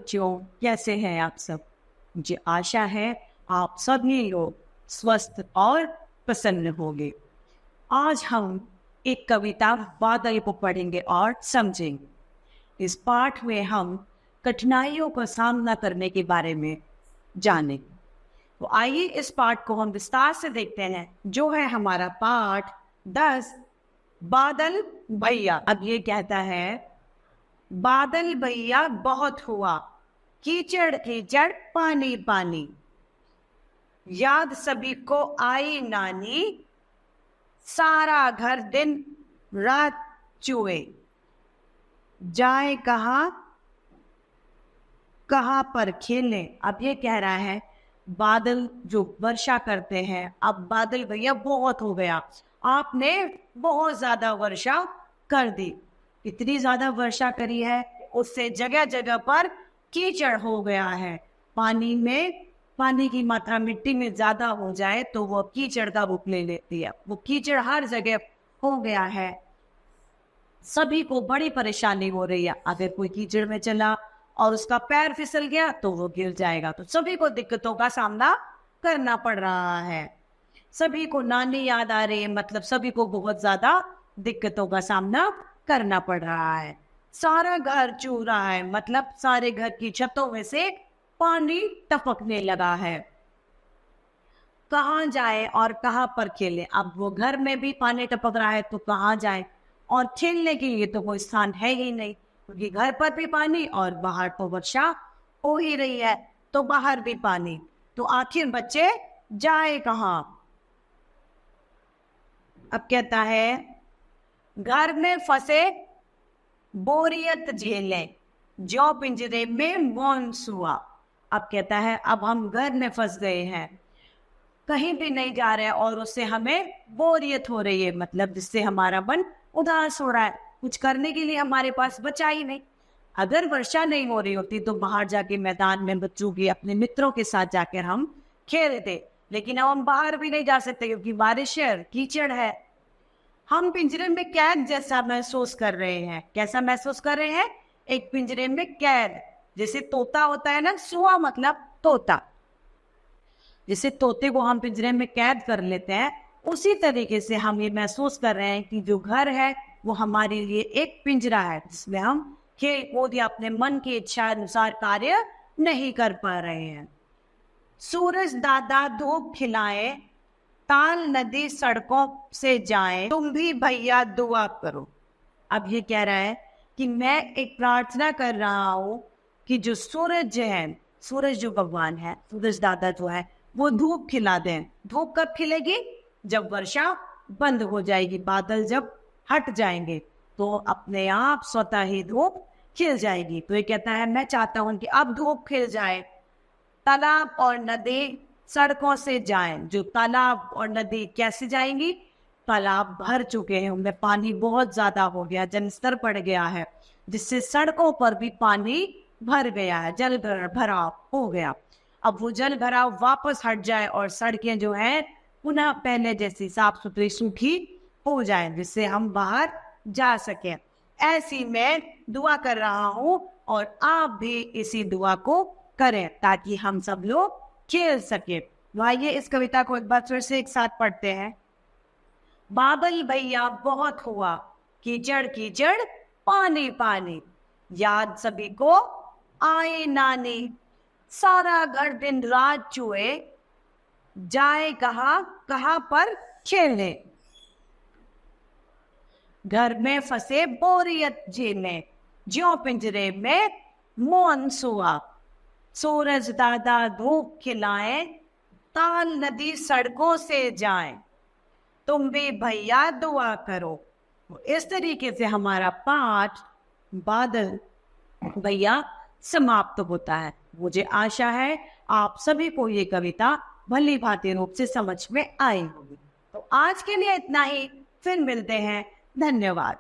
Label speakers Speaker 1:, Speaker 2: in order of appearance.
Speaker 1: बच्चों, कैसे हैं आप सब? मुझे आशा है आप सभी लोग स्वस्थ और प्रसन्न होंगे। आज हम एक कविता बादल को पढ़ेंगे और समझेंगे। इस पाठ में हम कठिनाइयों का सामना करने के बारे में जानेंगे। तो आइए इस पाठ को हम विस्तार से देखते हैं, जो है हमारा पाठ 10 बादल भैया। अब ये कहता है, बादल भैया बहुत हुआ, कीचड़ कीचड़ पानी पानी, याद सभी को आई नानी, सारा घर दिन रात चुए, जाए कहाँ कहाँ पर खेलने। अब ये कह रहा है बादल जो वर्षा करते हैं, अब बादल भैया बहुत हो गया, आपने बहुत ज्यादा वर्षा कर दी। इतनी ज्यादा वर्षा करी है, उससे जगह जगह पर कीचड़ हो गया है। पानी की मात्रा मिट्टी में ज्यादा हो जाए तो वो कीचड़ का रूप ले लेती है। वो कीचड़ हर जगह हो गया है, सभी को बड़ी परेशानी हो रही है। अगर कोई कीचड़ में चला और उसका पैर फिसल गया तो वो गिर जाएगा। तो सभी को दिक्कतों का सामना करना पड़ रहा है। सभी को नानी याद आ रही है, मतलब सभी को बहुत ज्यादा दिक्कतों का सामना करना पड़ रहा है। सारा घर चू रहा है, मतलब सारे घर की छतों में से पानी टपकने लगा है। कहाँ जाए और कहाँ पर खेले? अब वो घर में भी पानी टपक रहा है तो कहाँ जाए, और खेलने के लिए तो कोई स्थान है ही नहीं, क्योंकि घर पर भी पानी और बाहर तो वर्षा हो ही रही है, तो बाहर भी पानी। तो आखिर बच्चे जाए कहाँ? अब कहता है, घर में फंसे बोरियत झेले, जो पिंजरे में मौन सुआ। अब कहता है अब हम घर में फंस गए हैं, कहीं भी नहीं जा रहे और उससे हमें बोरियत हो रही है, मतलब जिससे हमारा मन उदास हो रहा है। कुछ करने के लिए हमारे पास बचा ही नहीं। अगर वर्षा नहीं हो रही होती तो बाहर जाके मैदान में बच्चों के अपने मित्रों के साथ जाकर हम खेलते, लेकिन अब हम बाहर भी नहीं जा सकते क्योंकि बारिश है, कीचड़ है। हम पिंजरे में कैद जैसा महसूस कर रहे हैं। कैसा महसूस कर रहे हैं? एक पिंजरे में कैद, जैसे तोता होता है ना, सुआ मतलब तोता, जैसे तोते को हम पिंजरे में कैद कर लेते हैं, उसी तरीके से हम ये महसूस कर रहे हैं कि जो घर है वो हमारे लिए एक पिंजरा है, जिसमें हम खेल कूद या अपने मन की इच्छा अनुसार कार्य नहीं कर पा रहे हैं। सूरज दादा धूप खिलाए, ताल नदी सड़कों से जाए, तुम भी भैया दुआ करो। अब ये कह रहा है कि मैं एक प्रार्थना कर रहा हूँ कि जो सूरज है, सूरज जो भगवान है, सूरज दादा जो है, वो धूप खिला दें। धूप कब खिलेगी? जब वर्षा बंद हो जाएगी, बादल जब हट जाएंगे तो अपने आप स्वतः ही धूप खिल जाएगी। तो ये कहता है मैं चाहता हूँ कि अब धूप खिल जाए, तालाब और नदी सड़कों से जाएं। जो तालाब और नदी कैसे जाएंगी? तालाब भर चुके हैं, उनमें पानी बहुत ज्यादा हो गया, जलस्तर बढ़ गया है, जिससे सड़कों पर भी पानी भर गया है, जल भराव हो गया। अब वो जल भराव वापस हट जाए और सड़कें जो है पुनः पहले जैसी साफ सुथरी सूखी हो जाए, जिससे हम बाहर जा सकें। ऐसी मैं दुआ कर रहा हूँ और आप भी इसी दुआ को करें ताकि हम सब लोग खेल सके। आइए इस कविता को एक बार फिर से एक साथ पढ़ते हैं। बादल भैया बहुत हुआ, कीचड़ कीचड़ पानी पानी, याद सभी को आए नानी, सारा घर दिन रात चुए, जाए कहाँ कहाँ पर खेलने, घर में फंसे बोरियत झेलने, ज्यों पिंजरे में मौन सुआ, सूरज दादा धूप खिलाए, ताल नदी सड़कों से जाए, तुम भी भैया दुआ करो। इस तरीके से हमारा पाठ बादल भैया समाप्त होता है। मुझे आशा है आप सभी को ये कविता भली भांति रूप से समझ में आई होगी। तो आज के लिए इतना ही, फिर मिलते हैं। धन्यवाद।